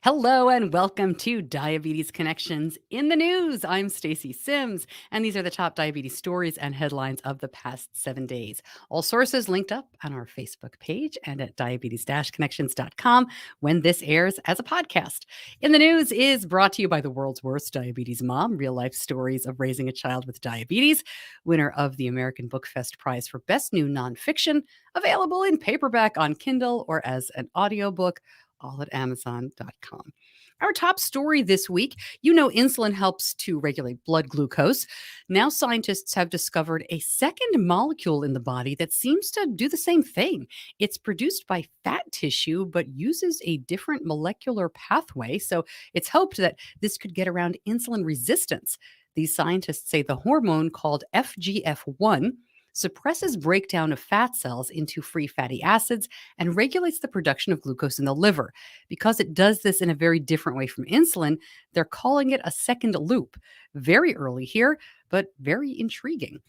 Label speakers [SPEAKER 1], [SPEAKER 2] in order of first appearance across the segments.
[SPEAKER 1] Hello and welcome to Diabetes Connections in the News. I'm Stacy Sims, and these are the top diabetes stories and headlines of the past 7 days. All sources linked up on our Facebook page and at diabetes-connections.com when this airs as a podcast. In the News is brought to you by the world's worst diabetes mom, real life stories of raising a child with diabetes, winner of the American Book Fest Prize for Best New Nonfiction, available in paperback on Kindle or as an audiobook all at Amazon.com. Our top story this week, insulin helps to regulate blood glucose. Now scientists have discovered a second molecule in the body that seems to do the same thing. It's produced by fat tissue, but uses a different molecular pathway. So it's hoped that this could get around insulin resistance. These scientists say the hormone called FGF1 suppresses breakdown of fat cells into free fatty acids and regulates the production of glucose in the liver. Because it does this in a very different way from insulin, they're calling it a second loop. Very early here, but very intriguing.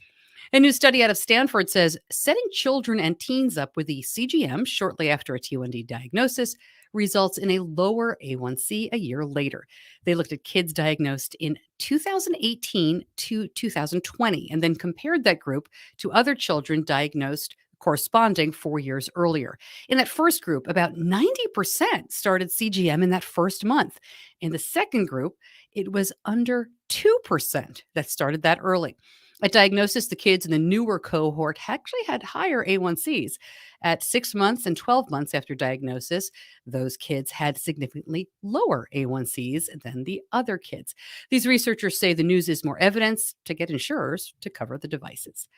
[SPEAKER 1] A new study out of Stanford says setting children and teens up with the CGM shortly after a T1D diagnosis results in a lower A1C a year later. They looked at kids diagnosed in 2018 to 2020 and then compared that group to other children diagnosed corresponding 4 years earlier. In that first group, about 90% started CGM in that first month. In the second group, it was under 2% that started that early. At diagnosis, the kids in the newer cohort actually had higher A1Cs. At 6 months and 12 months after diagnosis, those kids had significantly lower A1Cs than the other kids. These researchers say the news is more evidence to get insurers to cover the devices.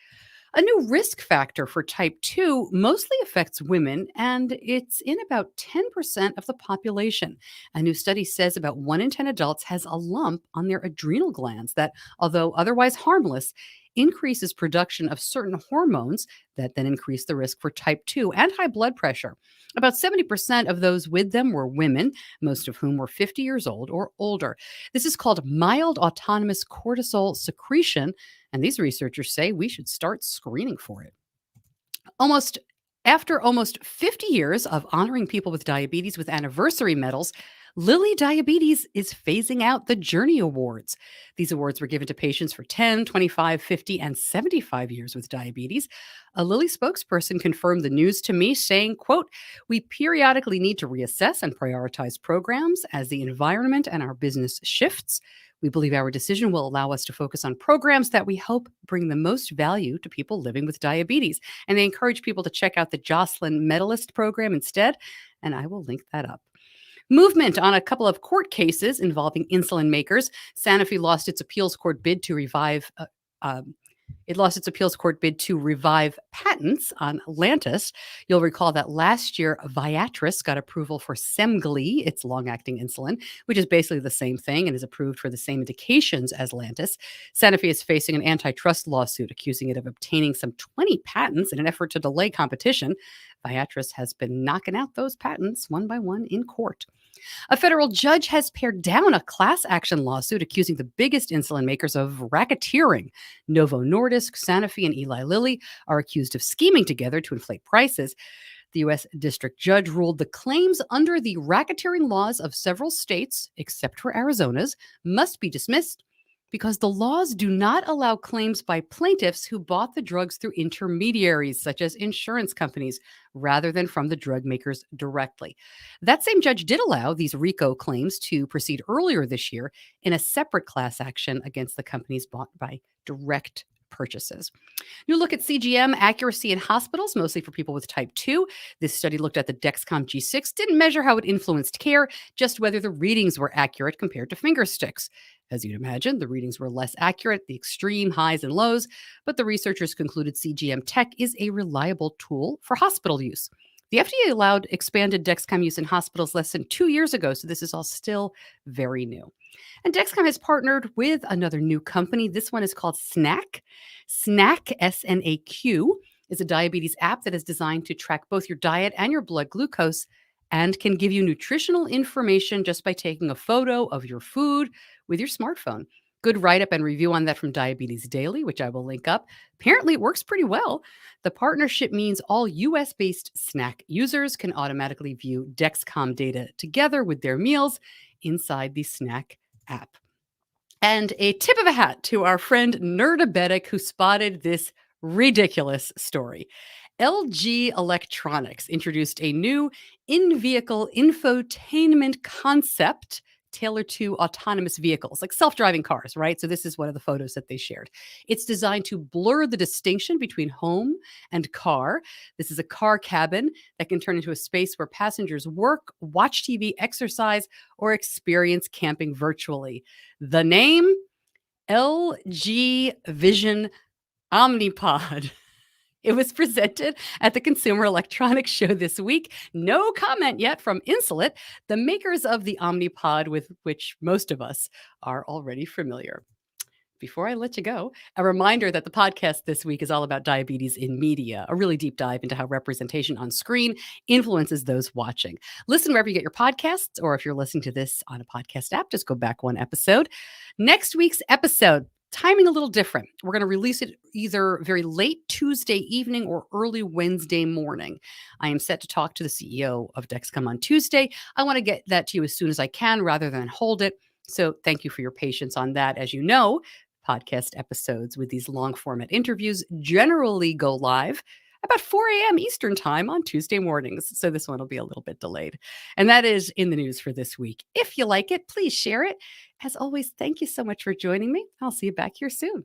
[SPEAKER 1] A new risk factor for type 2 mostly affects women, and it's in about 10% of the population. A new study says about 1 in 10 adults has a lump on their adrenal glands that, although otherwise harmless, increases production of certain hormones that then increase the risk for type 2 and high blood pressure. About 70% of those with them were women, most of whom were 50 years old or older. This is called mild autonomous cortisol secretion, and these researchers say we should start screening for it. Almost After almost 50 years of honoring people with diabetes with anniversary medals, Lilly Diabetes is phasing out the Journey Awards. These awards were given to patients for 10, 25, 50, and 75 years with diabetes. A Lilly spokesperson confirmed the news to me, saying, quote, "We periodically need to reassess and prioritize programs as the environment and our business shifts. We believe our decision will allow us to focus on programs that we hope bring the most value to people living with diabetes." And they encourage people to check out the Jocelyn Medalist program instead, and I will link that up. Movement on a couple of court cases involving insulin makers. Sanofi lost its appeals court bid to revive patents on Lantus. You'll recall that last year, Viatris got approval for Semglee, its long-acting insulin, which is basically the same thing and is approved for the same indications as Lantus. Sanofi is facing an antitrust lawsuit accusing it of obtaining some 20 patents in an effort to delay competition. Viatris has been knocking out those patents one by one in court. A federal judge has pared down a class action lawsuit accusing the biggest insulin makers of racketeering. Novo Nordisk, Sanofi, and Eli Lilly are accused of scheming together to inflate prices. The U.S. District Judge ruled the claims under the racketeering laws of several states, except for Arizona's, must be dismissed because the laws do not allow claims by plaintiffs who bought the drugs through intermediaries, such as insurance companies, rather than from the drug makers directly. That same judge did allow these RICO claims to proceed earlier this year in a separate class action against the companies bought by direct purchases. New look at CGM accuracy in hospitals, mostly for people with type 2. This study looked at the Dexcom G6, didn't measure how it influenced care, just whether the readings were accurate compared to finger sticks. As you'd imagine, the readings were less accurate, the extreme highs and lows, but the researchers concluded CGM tech is a reliable tool for hospital use. The FDA allowed expanded Dexcom use in hospitals less than 2 years ago, so this is all still very new. And Dexcom has partnered with another new company. This one is called Snack. Snack, SNAQ, is a diabetes app that is designed to track both your diet and your blood glucose and can give you nutritional information just by taking a photo of your food with your smartphone. Good write up and review on that from Diabetes Daily, which I will link up. Apparently, it works pretty well. The partnership means all US based snack users can automatically view Dexcom data together with their meals inside the snack app. And a tip of a hat to our friend Nerdabetic who spotted this ridiculous story. LG Electronics introduced a new in vehicle infotainment concept tailored to autonomous vehicles, like self driving cars, right? So, this is one of the photos that they shared. It's designed to blur the distinction between home and car. This is a car cabin that can turn into a space where passengers work, watch TV, exercise, or experience camping virtually. The name LG Vision Omnipod. It was presented at the Consumer Electronics Show this week. No comment yet from Insulet, the makers of the Omnipod with which most of us are already familiar. Before I let you go, a reminder that the podcast this week is all about diabetes in media, a really deep dive into how representation on screen influences those watching. Listen wherever you get your podcasts, or if you're listening to this on a podcast app, just go back one episode. Next week's episode, timing a little different. We're going to release it either very late Tuesday evening or early Wednesday morning. I am set to talk to the CEO of Dexcom on Tuesday. I want to get that to you as soon as I can rather than hold it. So thank you for your patience on that. As you know, podcast episodes with these long format interviews generally go live about 4 a.m. Eastern time on Tuesday mornings. So this one will be a little bit delayed. And that is in the news for this week. If you like it, please share it. As always, thank you so much for joining me. I'll see you back here soon.